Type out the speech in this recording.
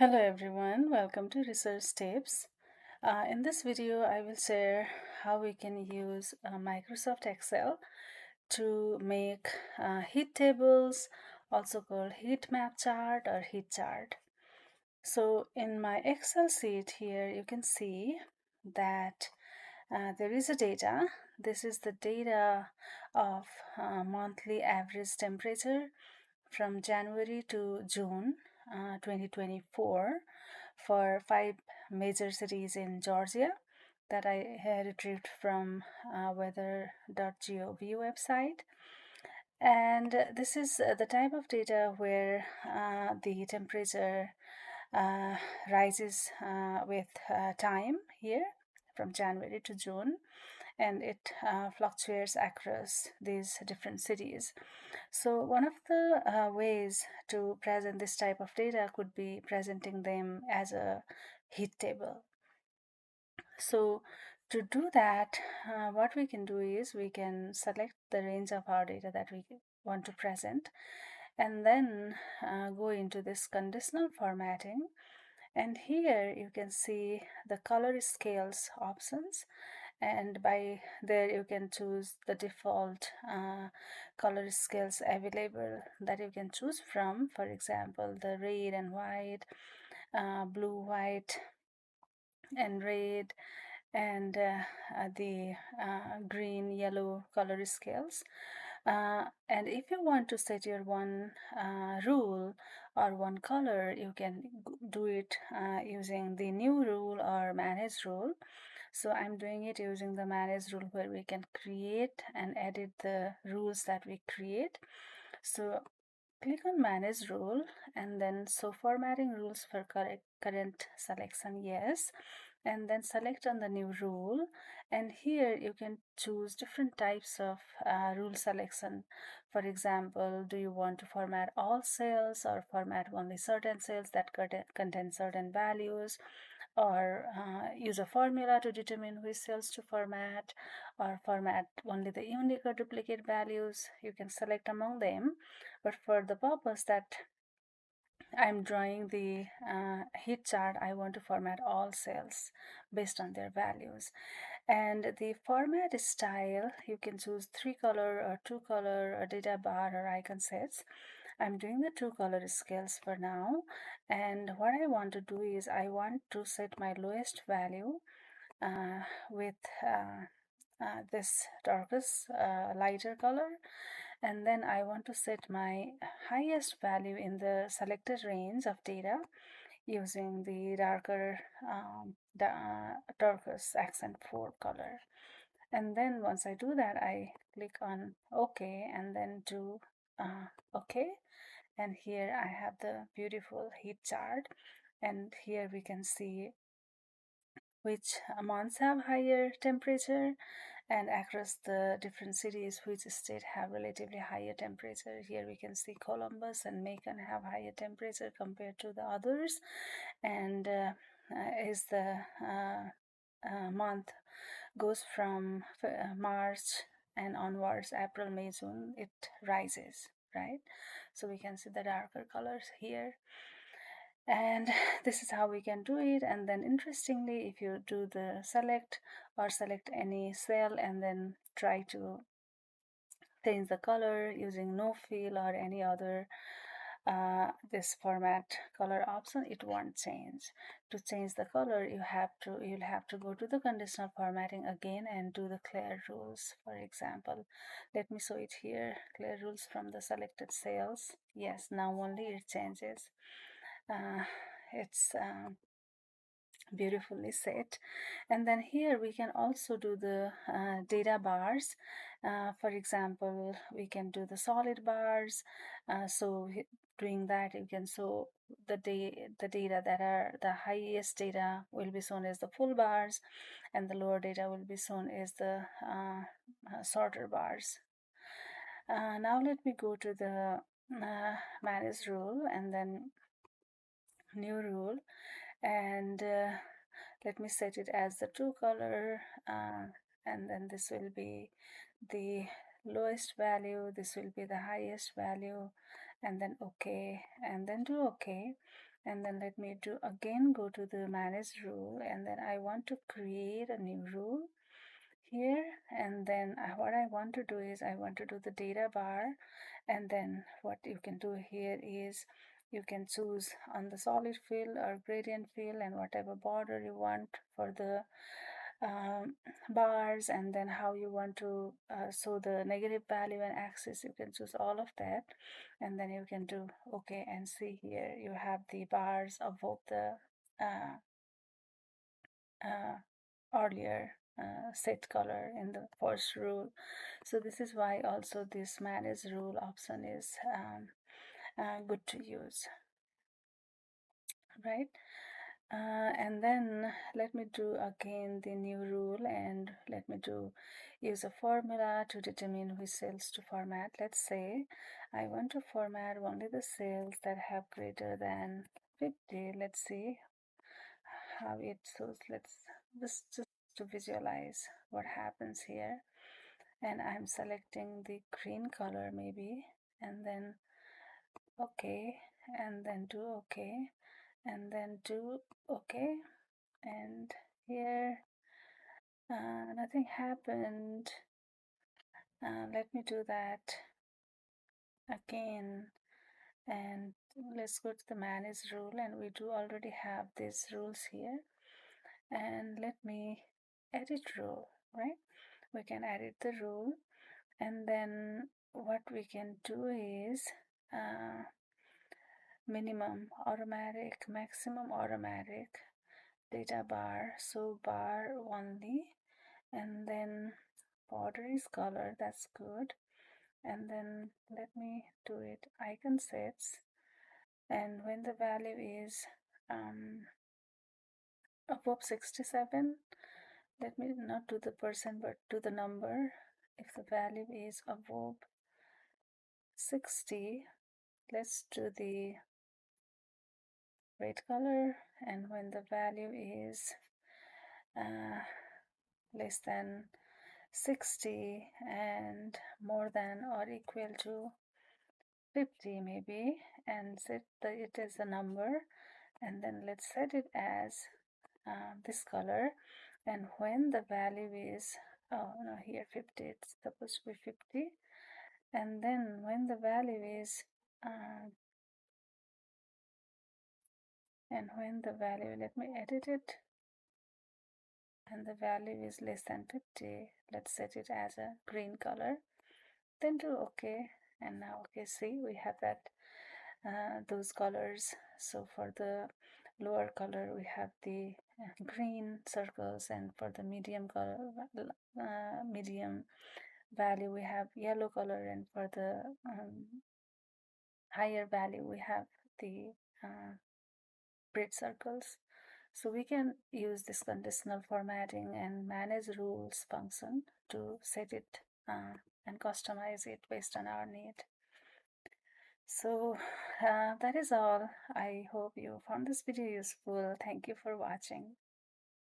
Hello everyone, welcome to Research Tips. In this video, I will share how we can use Microsoft Excel to make heat tables, also called heat map chart or heat chart. So in my Excel sheet here, you can see that there is a data. This is the data of monthly average temperature from January to June 2024 for 5 major cities in Georgia that I retrieved from weather.gov website. And this is the type of data where the temperature uh, rises with time here from January to June, and it fluctuates across these different cities. So one of the ways to present this type of data could be presenting them as a heat table. So to do that, what we can do is we can select the range of our data that we want to present, and then go into this conditional formatting. And here you can see the color scales options, and by there you can choose the default color scales available that you can choose from. For example, the red and white, blue, white, and red, and the green, yellow color scales. And if you want to set your one rule or one color, you can do it using the new rule or manage rule. So I'm doing it using the manage rule, where we can create and edit the rules that we create. So click on manage rule, and then so formatting rules for current selection, yes, and then select on the new rule. And here you can choose different types of rule selection. For example, do you want to format all cells or format only certain cells that contain certain values, or use a formula to determine which cells to format, or format only the unique or duplicate values. You can select among them, but for the purpose that I'm drawing the heat chart, I want to format all cells based on their values. And the format style, you can choose 3-color or 2-color or data bar or icon sets. I'm doing the 2-color scales for now, and what I want to do is I want to set my lowest value with this darkest lighter color, and then I want to set my highest value in the selected range of data using the darker darkest accent 4 color. And then once I do that, I click on OK, and then do OK. And here I have the beautiful heat chart, and here we can see which months have higher temperature, and across the different cities which state have relatively higher temperature. Here we can see Columbus and Macon have higher temperature compared to the others, and is the month goes from March and onwards, April, May, June, it rises, right? So we can see the darker colors here, and this is how we can do it. And then interestingly, if you do the select or select any cell and then try to change the color using no fill or any other this format color option, it won't change. To change the color, you'll have to go to the conditional formatting again and do the clear rules. For example, let me show it here. Clear rules from the selected cells. Yes, now only it changes. It's beautifully set. And then here we can also do the data bars. For example, we can do the solid bars. Doing that, you can show the data that are the highest data will be shown as the full bars, and the lower data will be shown as the shorter bars. Now let me go to the manage rule, and then new rule, and let me set it as the 2-color, and then this will be the lowest value, this will be the highest value, and then OK, and then do OK. and then let me do again go to the manage rule, and then I want to create a new rule here, and then what I want to do is I want to do the data bar, and then what you can do here is you can choose on the solid fill or gradient fill and whatever border you want for the bars, and then how you want to show the negative value and axis, you can choose all of that, and then you can do okay, and see here you have the bars above the uh, uh, earlier set color in the first rule. So this is why also this manage rule option is good to use, right? And then let me do again the new rule, and let me do use a formula to determine which cells to format. Let's say I want to format only the cells that have greater than 50. Let's see how it shows. Let's just to visualize what happens here, and I'm selecting the green color maybe, and then okay, and then do okay, and then do okay, and here nothing happened. Let me do that again, and let's go to the manage rule, and we do already have these rules here, and let me edit rule, right? We can edit the rule, and then what we can do is minimum automatic, maximum automatic, data bar, so bar only, and then border is color, that's good, and then let me do it icon sets, and when the value is above 67, let me not do the percent but do the number. If the value is above 60, let's do the red color, and when the value is less than 60 and more than or equal to 50 maybe, and set it as a number, and then let's set it as this color, and when the value is, oh no, here 50, it's supposed to be 50, and then when the value is and when the value, let me edit it, and the value is less than 50, let's set it as a green color, then do okay, and now okay, see we have that those colors. So for the lower color we have the green circles, and for the medium color medium value we have yellow color, and for the higher value we have the red circles. So we can use this conditional formatting and manage rules function to set it and customize it based on our need. So that is all. I hope you found this video useful. Thank you for watching.